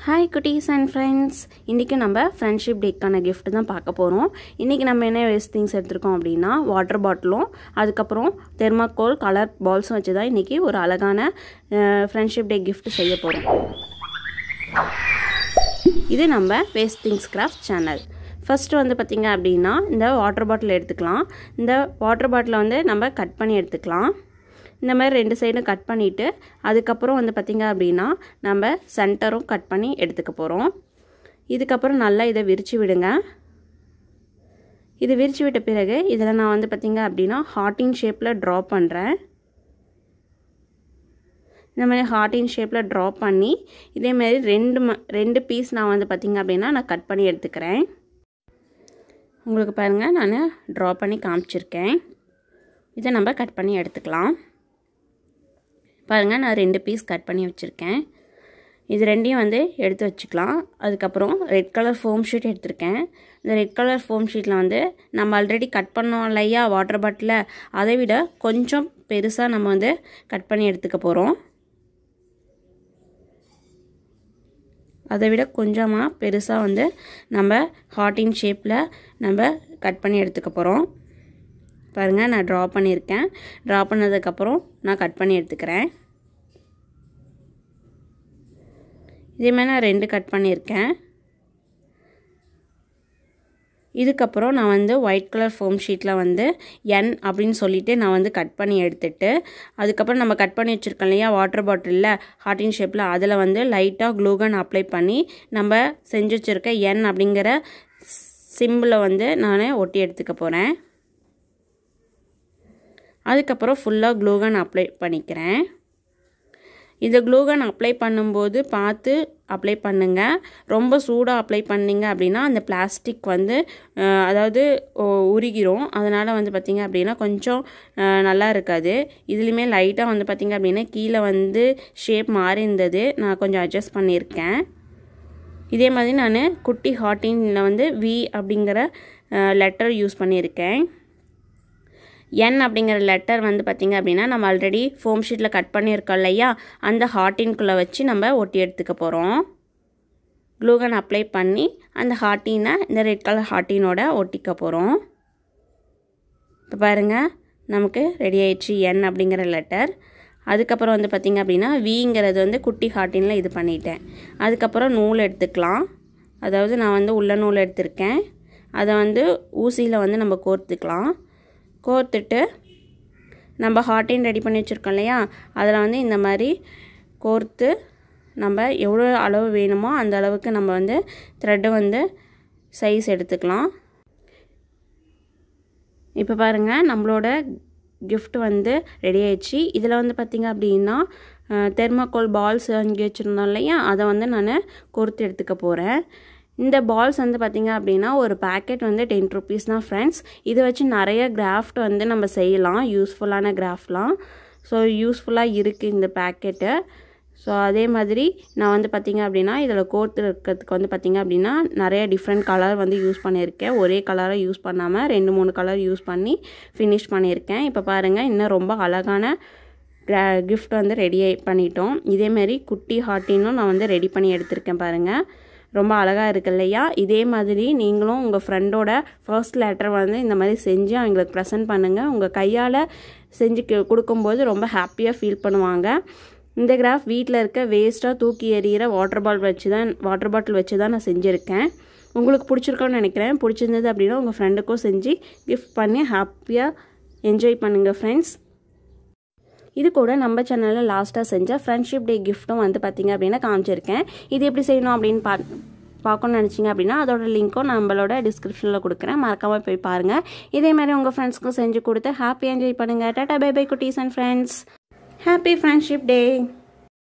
Hi cuties and friends. இன்னைக்கு நம்ம friendship டேக்கான gift தான் பார்க்க போறோம். இன்னைக்கு நம்ம என்ன waste things எடுத்துறோம் அப்படினா வாட்டர் பாட்டிலும் அதுக்கு அப்புறம் தெர்மாகோல் கலர் பால்ஸ் வச்சு தான் இன்னைக்கு ஒரு அழகான friendship day gift செய்ய போறோம். இது நம்ம waste things craft channel. First வந்து பாத்தீங்க அப்படினா இந்த வாட்டர் பாட்டில் எடுத்துக்கலாம். இந்த வாட்டர் பாட்டிலை வந்து நம்ம கட் பண்ணி எடுத்துக்கலாம். இந்த மாதிரி ரெண்டு சைடும் கட் பண்ணிட்டு அதுக்கு அப்புறம் வந்து பாத்தீங்க அப்படினா நம்ம சென்டரும் கட் பண்ணி எடுத்துக்க போறோம். இதுக்கு அப்புறம் நல்லா இத விரிச்சி விடுங்க. இது விரிச்சி விட்ட பிறகு இதல நான் வந்து பாத்தீங்க அப்படினா ஹார்ட்டின் ஷேப்ல டிரா பண்றேன். இந்த மாதிரி ஹார்ட்டின் ஷேப்ல டிரா பண்ணி இதே மாதிரி ரெண்டு பீஸ் நான் வந்து பாத்தீங்க அப்படினா நான் கட் பண்ணி எடுத்துக்கறேன். உங்களுக்கு பாருங்க நான் டிரா பண்ணி காமிச்சிருக்கேன். இத நம்ம கட் பண்ணி எடுத்துக்கலாம். பாருங்க நான் ரெண்டு பீஸ் கட் பண்ணி வச்சிருக்கேன். இது ரெண்டையும் வந்து எடுத்து வச்சுக்கலாம். அதுக்கு அப்புறம் ரெட் கலர் ஃபோம் ஷீட் எடுத்துர்க்கேன். இந்த ரெட் கலர் ஃபோம் ஷீட்ல வந்து நம்ம ஆல்ரெடி கட் பண்ணோம் இல்லையா வாட்டர் பாட்டில அதை விட கொஞ்சம் பெருசா நம்ம வந்து கட் பண்ணி எடுத்துக்க போறோம். அதை விட கொஞ்சமா பெருசா வந்து நம்ம ஹார்ட்டின் ஷேப்ல நம்ம கட் பண்ணி எடுத்துக்க போறோம். பாருங்க நான் டிரா பண்ணிருக்கேன். டிரா பண்ணதுக்கு அப்புறம் நான் கட் பண்ணி எடுத்துக்கறேன். இதே மாதிரி நான் ரெண்டு கட் பண்ணிருக்கேன். இதுக்கு அப்புறம் நான் வந்து ஒயிட் கலர் ஃபோம் ஷீட்ல வந்து n அப்படினு சொல்லிட்டு நான் வந்து கட் பண்ணி எடுத்துட்டு அதுக்கு அப்புறம் நம்ம கட் பண்ணி வச்சிருக்கலையா வாட்டர் பாட்டில்ல ஹார்ட்டின் ஷேப்ல அதல வந்து லைட்டா க்ளூ கன் அப்ளை பண்ணி நம்ம செஞ்சு வச்சிருக்க n அப்படிங்கற சிம்பலை வந்து நான் ஒட்டி எடுத்துக்க போறேன். அதுக்கு அப்புறம் ஃபுல்லா க்ளூ கன் அப்ளை பண்ணிக்கிறேன். இந்த க்ளூ கன் அப்ளை பண்ணும்போது பார்த்து அப்ளை பண்ணுங்க. ரொம்ப சூடா அப்ளை பண்ணீங்க அப்படினா அந்த பிளாஸ்டிக் வந்து அதாவது உருகிரும். அதனால வந்து பாத்தீங்க அப்படினா கொஞ்சம் நல்லா இருக்காது. இதுலயுமே லைட்டா வந்து பாத்தீங்க அப்படினா கீழ வந்து ஷேப் மாறி இருந்தது. நான் கொஞ்சம் அட்ஜஸ்ட் பண்ணிருக்கேன். இதே மாதிரி நான் குட்டி ஹார்ட்டின்ல வந்து V அப்படிங்கற லெட்டர் யூஸ் பண்ணிருக்கேன். n அப்படிங்கற லெட்டர் வந்து பாத்தீங்க அப்படினா நம்ம ஆல்ரெடி ஃபோம் ஷீட்ல கட் பண்ணிருக்கோம் இல்லையா அந்த ஹார்ட்டின்குள்ள வச்சு நம்ம ஒட்டி எடுத்துக்க போறோம். க்ளூ கன் அப்ளை பண்ணி அந்த ஹார்ட்டினை இந்த ரெட் கலர் ஹார்ட்டினோட ஒட்டிக்க போறோம். இப்ப பாருங்க நமக்கு ரெடி ஆயிடுச்சு n அப்படிங்கற லெட்டர். அதுக்கு அப்புறம் வந்து பாத்தீங்க அப்படினா Vங்கிறது வந்து குட்டி ஹார்ட்டின்ல இது பண்ணிட்டேன். அதுக்கு அப்புறம் நூல் எடுத்துக்கலாம். அதாவது நான் வந்து உள்ள நூல் எடுத்துர்க்கேன். அத வந்து ஊசியில வந்து நம்ம கோர்த்துக்கலாம். கோர்த்துட்டு நம்ம ஹார்ட்டின் ரெடி பண்ணி வச்சிருக்கோம் இல்லையா அதல வந்து இந்த மாதிரி கோர்த்து நம்ம எவ்வளவு அளவு வேணுமோ அந்த அளவுக்கு நம்ம வந்து த்ரெட் வந்து சைஸ் எடுத்துக்கலாம். இப்போ பாருங்க நம்மளோட gift வந்து ரெடி ஆயிடுச்சு. இதல வந்து பாத்தீங்க அப்படினா தெர்மாகோல் பால்ஸ் வாங்கி வச்சிருந்தோம் இல்லையா அத வந்து நான் கோர்த்து எடுத்துக்க போறேன். இந்த பால்ஸ் வந்து பாத்தீங்க அப்படினா ஒரு பாக்கெட் வந்து 10 rupees தான் फ्रेंड्स. இத வச்சு நிறைய கிராஃப்ட் வந்து நம்ம செய்யலாம். யூஸ்ஃபுல்லான கிராஃப்ட்லாம். சோ யூஸ்ஃபுல்லா இருக்கு இந்த பாக்கெட். சோ அதே மாதிரி நான் வந்து பாத்தீங்க அப்படினா இதல கோர்த்து இருக்கிறதுக்கு வந்து பாத்தீங்க அப்படினா நிறைய டிஃபரண்ட் கலர் வந்து யூஸ் பண்ணிருக்கேன். ஒரே கலரை யூஸ் பண்ணாம 2-3 கலர் யூஸ் பண்ணி finish பண்ணிருக்கேன். இப்போ பாருங்க இன்னும் ரொம்ப அழகான gift வந்து ரெடி பண்ணிட்டோம். இதே மாதிரி குட்டி ஹார்ட்டினும் நான் வந்து ரெடி பண்ணி எடுத்துர்க்கேன் பாருங்க. ரொம்ப அழகா இருக்கு இல்லையா இதே மாதிரி நீங்களும் உங்க ஃப்ரெண்டோட ஃபர்ஸ்ட் லெட்டர் வந்து இந்த மாதிரி செஞ்சு அவங்களுக்கு பிரசன்ட் பண்ணுங்க. உங்க கையால செஞ்சு கொடுக்கும்போது ரொம்ப ஹாப்பியா ஃபீல் பண்ணுவாங்க. இந்த கிராஃப்ட் வீட்ல இருக்க வேஸ்டா தூக்கி எறியற வாட்டர் பாட்டில் வச்சு தான் நான் செஞ்சிருக்கேன். உங்களுக்கு பிடிச்சிருக்கும்னு நினைக்கிறேன். பிடிச்சிருந்தது அப்படினா உங்க ஃப்ரெண்டுக்கும் செஞ்சு gift பண்ணி ஹாப்பியா என்ஜாய் பண்ணுங்க फ्रेंड्स. இது கூட நம்ம சேனல்ல லாஸ்டா செஞ்ச friendship day giftம் வந்து பாத்தீங்க அப்படினா காமிச்சிருக்கேன். இது எப்படி செய்யணும் அப்படினு பார்க்கணும்னு நினைச்சீங்க அப்படினா அதோட லிங்க்கும் நம்மளோட டிஸ்கிரிப்ஷன்ல கொடுக்கிறேன். மறக்காம போய் பாருங்க. இதே மாதிரி உங்க ஃப்ரெண்ட்ஸ்க்கு செஞ்சு கொடுத்து ஹாப்பி என்ஜாய் பண்ணுங்க. டாடா பை பை குட்டீஸ் and friends. Happy friendship day.